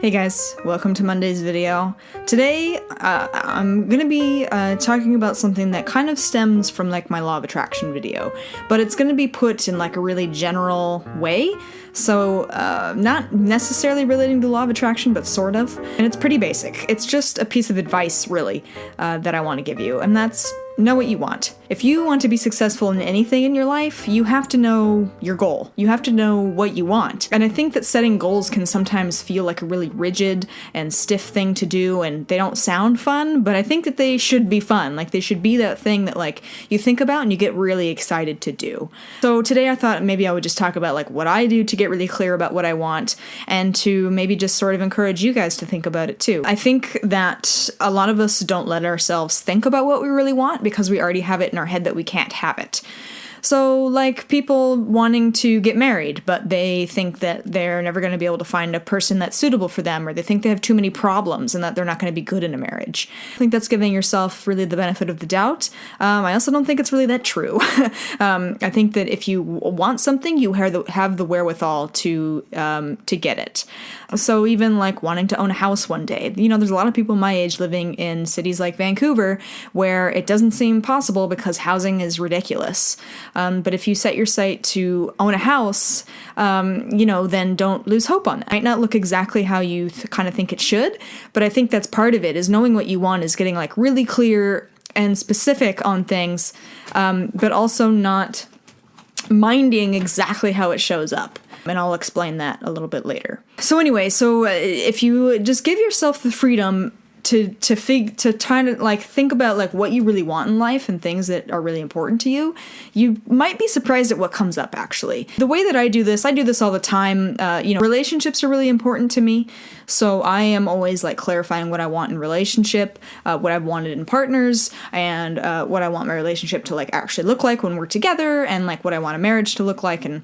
Hey guys, welcome to Monday's video. Today, I'm gonna be talking about something that kind of stems from like my law of attraction video, but it's gonna be put in like a really general way, so not necessarily relating to law of attraction, but sort of, and it's pretty basic. It's just a piece of advice, really, that I want to give you, and that's know what you want. If you want to be successful in anything in your life, you have to know your goal. You have to know what you want. And I think that setting goals can sometimes feel like a really rigid and stiff thing to do, and they don't sound fun, but I think that they should be fun. Like, they should be that thing that like you think about and you get really excited to do. So today I thought maybe I would just talk about like what I do to get really clear about what I want, and to maybe just sort of encourage you guys to think about it too. I think that a lot of us don't let ourselves think about what we really want because we already have it in our head that we can't have it. So, like people wanting to get married, but they think that they're never going to be able to find a person that's suitable for them, or they think they have too many problems and that they're not going to be good in a marriage. I think that's giving yourself really the benefit of the doubt. I also don't think it's really that true. I think that if you want something, you have the wherewithal to get it. So even like wanting to own a house one day, you know, there's a lot of people my age living in cities like Vancouver where it doesn't seem possible because housing is ridiculous. But if you set your sight to own a house, then don't lose hope on it. It might not look exactly how you kind of think it should, but I think that's part of it, is knowing what you want, is getting like really clear and specific on things, but also not minding exactly how it shows up. And I'll explain that a little bit later. So anyway, if you just give yourself the freedom to try to like think about like what you really want in life and things that are really important to you, you might be surprised at what comes up actually. The way that I do this all the time. Relationships are really important to me, so I am always like clarifying what I want in relationship, what I've wanted in partners, and what I want my relationship to like actually look like when we're together, and like what I want a marriage to look like, and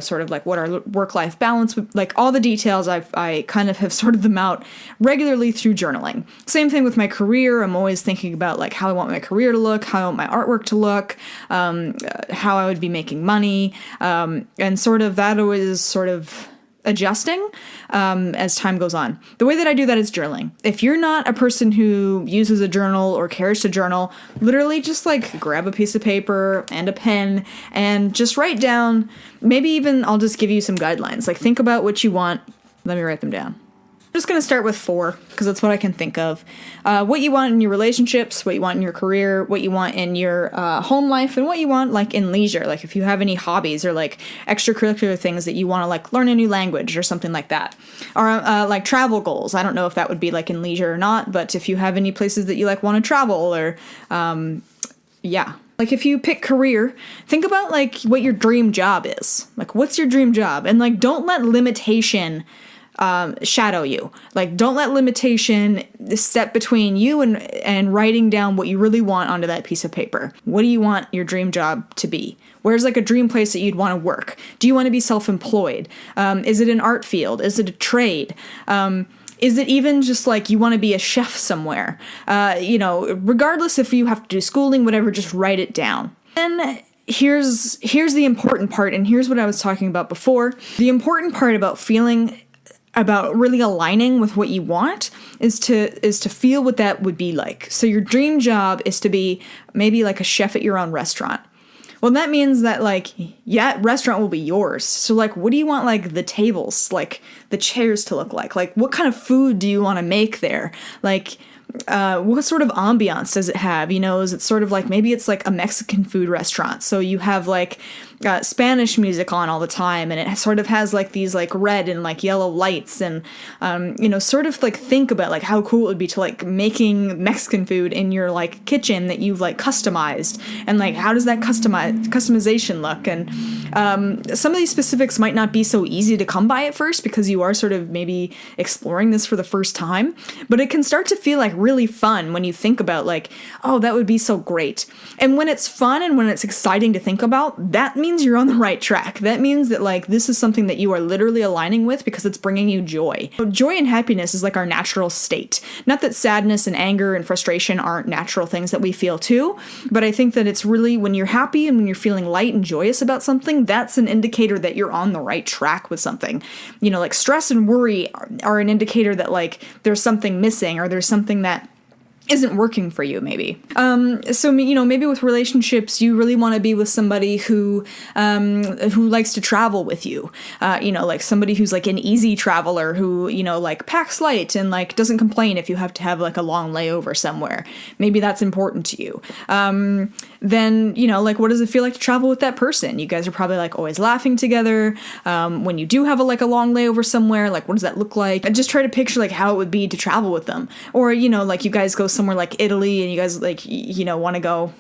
sort of like what our work-life balance would, like all the details. I kind of have sorted them out regularly through journaling. Same thing with my career. I'm always thinking about like how I want my career to look, how I want my artwork to look, how I would be making money, and sort of that always sort of adjusting as time goes on. The way that I do that is journaling. If you're not a person who uses a journal or cares to journal, literally just like grab a piece of paper and a pen and just write down, maybe even I'll just give you some guidelines. Like, think about what you want. Let me write them down. I'm just going to start with 4, because that's what I can think of. What you want in your relationships, what you want in your career, what you want in your home life, and what you want like in leisure. Like if you have any hobbies or like extracurricular things that you want to like learn a new language or something like that. Or like travel goals. I don't know if that would be like in leisure or not, but if you have any places that you like want to travel, or Like if you pick career, think about like what your dream job is. Like, what's your dream job? And like, don't let limitation shadow you. Like, don't let limitation step between you and writing down what you really want onto that piece of paper. What do you want your dream job to be? Where's like a dream place that you'd want to work? Do you want to be self-employed? Is it an art field? Is it a trade? Is it even just like you want to be a chef somewhere? Regardless if you have to do schooling, whatever, just write it down. And here's the important part, and here's what I was talking about before. The important part about really aligning with what you want is to feel what that would be like. So your dream job is to be maybe like a chef at your own restaurant. Well, that means that like, restaurant will be yours. So like, what do you want like the tables, like the chairs to look like? Like, what kind of food do you want to make there? Like, what sort of ambiance does it have? Is it sort of like, maybe it's like a Mexican food restaurant. So you have like Spanish music on all the time, and it sort of has like these like red and like yellow lights, and sort of like think about like how cool it would be to like making Mexican food in your like kitchen that you've like customized, and like how does that customization look? And some of these specifics might not be so easy to come by at first because you are sort of maybe exploring this for the first time, but it can start to feel like really fun when you think about like, oh, that would be so great. And when it's fun and when it's exciting to think about, that means means you're on the right track. That means that like this is something that you are literally aligning with because it's bringing you joy. Joy and happiness is like our natural state. Not that sadness and anger and frustration aren't natural things that we feel too, but I think that it's really when you're happy and when you're feeling light and joyous about something, that's an indicator that you're on the right track with something. You know, like stress and worry are an indicator that like there's something missing or there's something that isn't working for you, maybe. So, you know, maybe with relationships, you really want to be with somebody who likes to travel with you. You know, like somebody who's like an easy traveler who, you know, like packs light and like doesn't complain if you have to have like a long layover somewhere. Maybe that's important to you. Then, you know, like what does it feel like to travel with that person? You guys are probably like always laughing together. When you do have a long layover somewhere, like what does that look like? I just try to picture like how it would be to travel with them. Or, you know, like you guys go somewhere like Italy and you guys like, you know, want to go,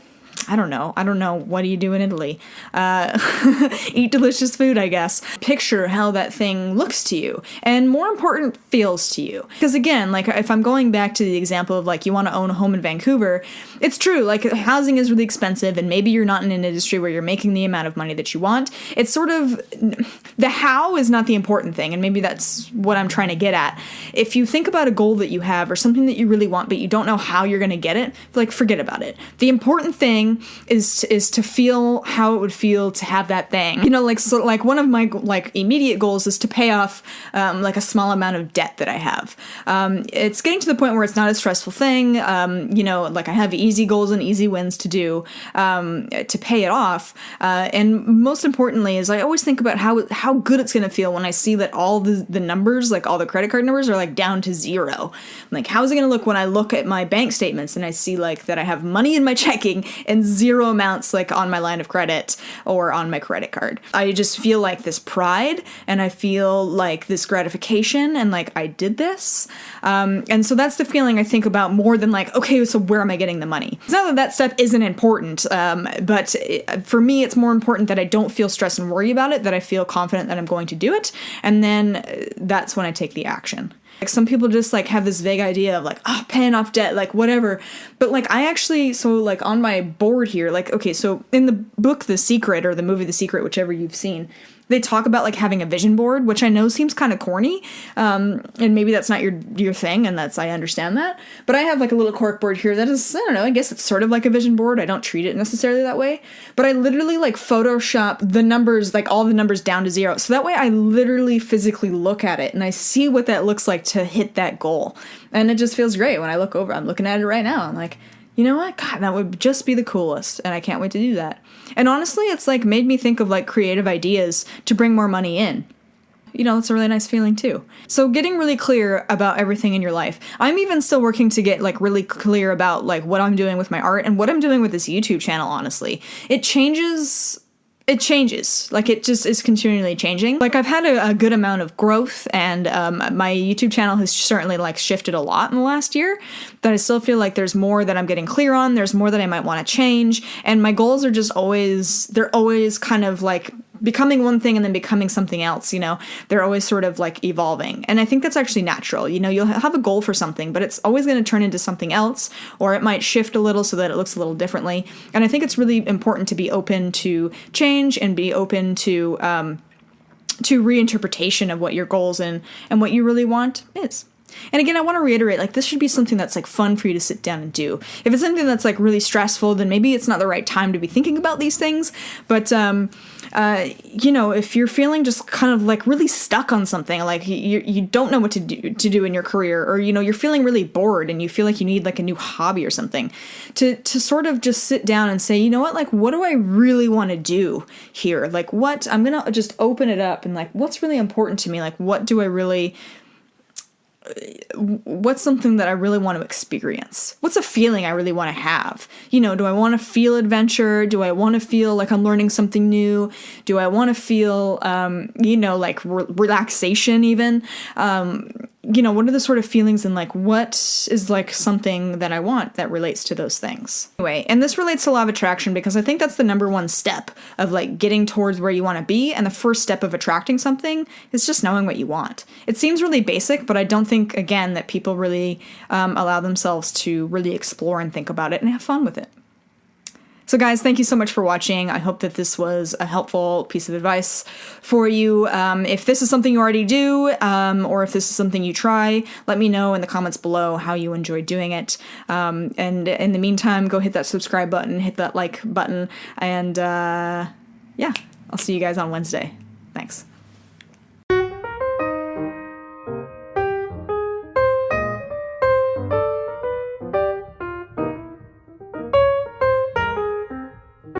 I don't know. What do you do in Italy? Eat delicious food, I guess. Picture how that thing looks to you and more important, feels to you. Because again, like if I'm going back to the example of like you want to own a home in Vancouver, it's true. Like housing is really expensive and maybe you're not in an industry where you're making the amount of money that you want. It's sort of the how is not the important thing. And maybe that's what I'm trying to get at. If you think about a goal that you have or something that you really want, but you don't know how you're going to get it, like forget about it. The important thing is to feel how it would feel to have that thing. You know, like so like one of my like immediate goals is to pay off like a small amount of debt that I have. It's getting to the point where it's not a stressful thing. You know, like I have easy goals and easy wins to do to pay it off. And most importantly is I always think about how good it's going to feel when I see that all the numbers, like all the credit card numbers are like down to zero. Like how is it going to look when I look at my bank statements and I see like that I have money in my checking and zero amounts like on my line of credit or on my credit card. I just feel like this pride and I feel like this gratification and like I did this. And so that's the feeling I think about more than like, okay, so where am I getting the money? It's not that that stuff isn't important, but for me, it's more important that I don't feel stress and worry about it, that I feel confident that I'm going to do it. And then that's when I take the action. Like some people just like have this vague idea of like, oh, paying off debt, like whatever. But like I actually, so like on my board here, like, okay, so in the book The Secret or the movie The Secret, whichever you've seen, they talk about like having a vision board, which I know seems kind of corny. And maybe that's not your thing. And I understand that. But I have like a little cork board here that is, I don't know, I guess it's sort of like a vision board. I don't treat it necessarily that way. But I literally like Photoshop the numbers, like all the numbers down to zero. So that way I literally physically look at it and I see what that looks like to hit that goal. And it just feels great when I look over. I'm looking at it right now. I'm like, you know what? God, that would just be the coolest. And I can't wait to do that. And honestly, it's like made me think of like creative ideas to bring more money in. You know, it's a really nice feeling too. So getting really clear about everything in your life. I'm even still working to get like really clear about like what I'm doing with my art and what I'm doing with this YouTube channel, honestly. It changes. Like it just is continually changing. Like I've had a good amount of growth and my YouTube channel has certainly like shifted a lot in the last year, but I still feel like there's more that I'm getting clear on. There's more that I might want to change. And my goals are just they're always kind of like becoming one thing and then becoming something else, you know, they're always sort of like evolving. And I think that's actually natural. You know, you'll have a goal for something, but it's always going to turn into something else, or it might shift a little so that it looks a little differently. And I think it's really important to be open to change and be open to reinterpretation of what your goals and what you really want is. And again, I want to reiterate, like, this should be something that's, like, fun for you to sit down and do. If it's something that's, like, really stressful, then maybe it's not the right time to be thinking about these things. But, you know, if you're feeling just kind of, like, really stuck on something, like, you don't know what to do in your career, or, you know, you're feeling really bored and you feel like you need, like, a new hobby or something, to sort of just sit down and say, you know what, like, what do I really want to do here? Like, I'm going to just open it up and, like, what's really important to me? Like, what's something that I really want to experience? What's a feeling I really want to have? You know, do I want to feel adventure? Do I want to feel like I'm learning something new? Do I want to feel, you know, like relaxation even? You know, what are the sort of feelings and like what is like something that I want that relates to those things? Anyway, and this relates to law of attraction because I think that's the number one step of like getting towards where you want to be. And the first step of attracting something is just knowing what you want. It seems really basic, but I don't think, again, that people really allow themselves to really explore and think about it and have fun with it. So guys, thank you so much for watching. I hope that this was a helpful piece of advice for you. If this is something you already do, or if this is something you try, let me know in the comments below how you enjoy doing it. And in the meantime, go hit that subscribe button, hit that like button, and yeah, I'll see you guys on Wednesday. Thanks.